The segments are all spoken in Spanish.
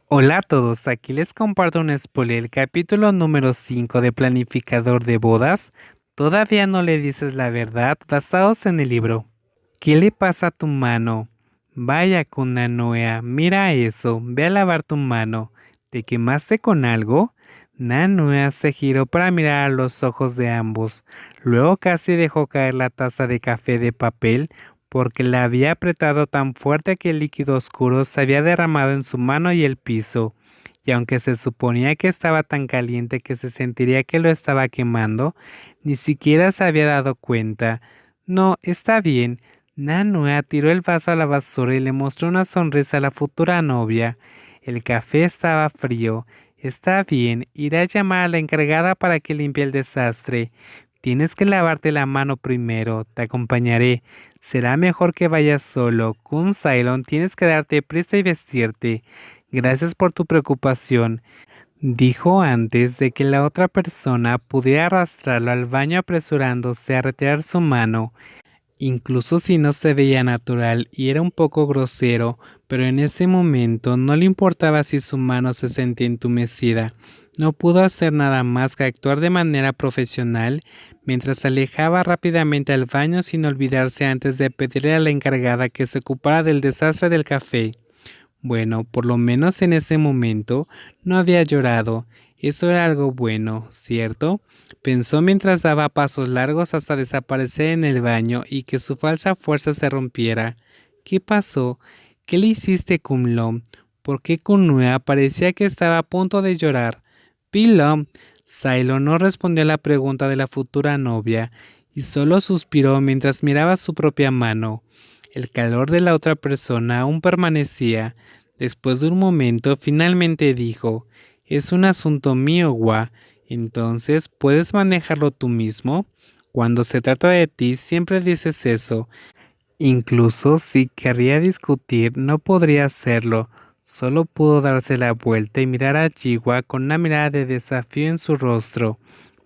Hola a todos, aquí les comparto un spoiler, el capítulo número 5 de Planificador de Bodas. Todavía no le dices la verdad, basados en el libro. ¿Qué le pasa a tu mano? Vaya con Nanoea, mira eso, ve a lavar tu mano. ¿Te quemaste con algo? Nanoea se giró para mirar a los ojos de ambos. Luego casi dejó caer la taza de café de papel porque la había apretado tan fuerte que el líquido oscuro se había derramado en su mano y el piso. Y aunque se suponía que estaba tan caliente que se sentiría que lo estaba quemando, ni siquiera se había dado cuenta. No, está bien. Nanua tiró el vaso a la basura y le mostró una sonrisa a la futura novia. El café estaba frío. Está bien, iré a llamar a la encargada para que limpie el desastre. Tienes que lavarte la mano primero, te acompañaré. Será mejor que vayas solo. Kun Cylon, tienes que darte prisa y vestirte. Gracias por tu preocupación. Dijo antes de que la otra persona pudiera arrastrarlo al baño apresurándose a retirar su mano. Incluso si no se veía natural y era un poco grosero, pero en ese momento no le importaba si su mano se sentía entumecida. No pudo hacer nada más que actuar de manera profesional mientras se alejaba rápidamente al baño sin olvidarse antes de pedirle a la encargada que se ocupara del desastre del café. Bueno, por lo menos en ese momento no había llorado. Eso era algo bueno, ¿cierto? Pensó mientras daba pasos largos hasta desaparecer en el baño y que su falsa fuerza se rompiera. ¿Qué pasó? ¿Qué le hiciste, Kunlom? ¿Por qué Kunua parecía que estaba a punto de llorar? Pilom. Silo no respondió a la pregunta de la futura novia y solo suspiró mientras miraba su propia mano. El calor de la otra persona aún permanecía. Después de un momento, finalmente dijo: es un asunto mío, Gua. Entonces, ¿puedes manejarlo tú mismo? Cuando se trata de ti, siempre dices eso. Incluso si querría discutir, no podría hacerlo. Solo pudo darse la vuelta y mirar a Jiwa con una mirada de desafío en su rostro.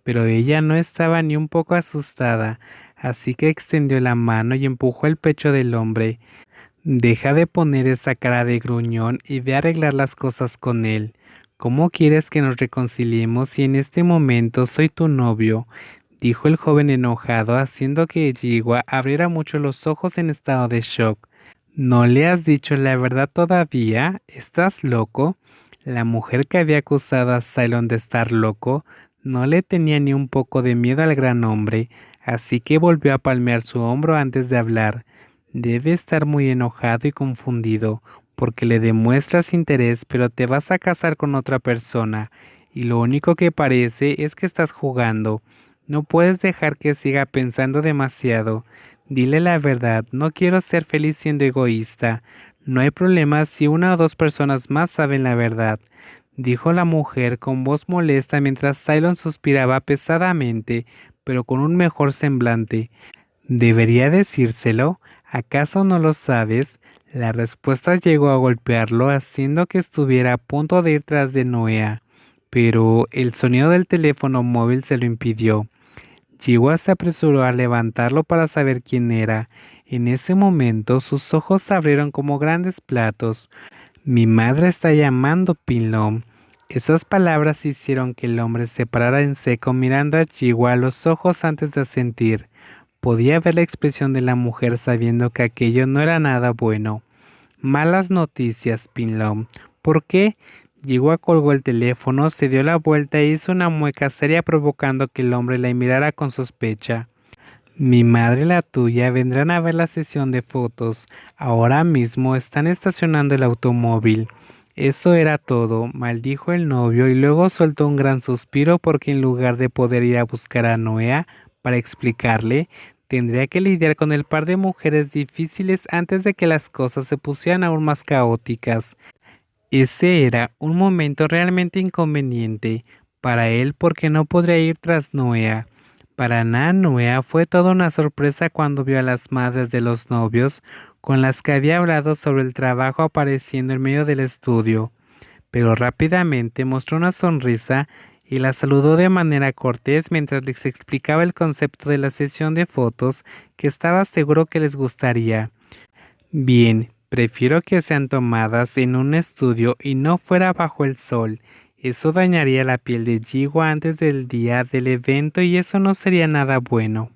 Pero ella no estaba ni un poco asustada, así que extendió la mano y empujó el pecho del hombre. Deja de poner esa cara de gruñón y ve a arreglar las cosas con él. ¿Cómo quieres que nos reconciliemos si en este momento soy tu novio? Dijo el joven enojado, haciendo que Jiwa abriera mucho los ojos en estado de shock. ¿No le has dicho la verdad todavía? ¿Estás loco? La mujer que había acusado a Cylon de estar loco no le tenía ni un poco de miedo al gran hombre, así que volvió a palmear su hombro antes de hablar. Debe estar muy enojado y confundido, porque le demuestras interés, pero te vas a casar con otra persona, y lo único que parece es que estás jugando. No puedes dejar que siga pensando demasiado. Dile la verdad, no quiero ser feliz siendo egoísta. No hay problema si una o dos personas más saben la verdad, dijo la mujer con voz molesta mientras Cylon suspiraba pesadamente, pero con un mejor semblante. ¿Debería decírselo? ¿Acaso no lo sabes? La respuesta llegó a golpearlo, haciendo que estuviera a punto de ir tras de Noea, pero el sonido del teléfono móvil se lo impidió. Jiwa se apresuró a levantarlo para saber quién era. En ese momento sus ojos se abrieron como grandes platos. Mi madre está llamando, Pilom. Esas palabras hicieron que el hombre se parara en seco mirando a Jiwa a los ojos antes de asentir. Podía ver la expresión de la mujer sabiendo que aquello no era nada bueno. Malas noticias, Pinlom. ¿Por qué? Jiwa colgó el teléfono, se dio la vuelta e hizo una mueca seria provocando que el hombre la mirara con sospecha. Mi madre y la tuya vendrán a ver la sesión de fotos. Ahora mismo están estacionando el automóvil. Eso era todo, maldijo el novio y luego soltó un gran suspiro porque en lugar de poder ir a buscar a Noea para explicarle, tendría que lidiar con el par de mujeres difíciles antes de que las cosas se pusieran aún más caóticas. Ese era un momento realmente inconveniente para él porque no podría ir tras Noea. Para Noea fue toda una sorpresa cuando vio a las madres de los novios con las que había hablado sobre el trabajo apareciendo en medio del estudio, pero rápidamente mostró una sonrisa y la saludó de manera cortés mientras les explicaba el concepto de la sesión de fotos que estaba seguro que les gustaría. Bien, Prefiero que sean tomadas en un estudio y no fuera bajo el sol. Eso dañaría la piel de Jiwa antes del día del evento y eso no sería nada bueno.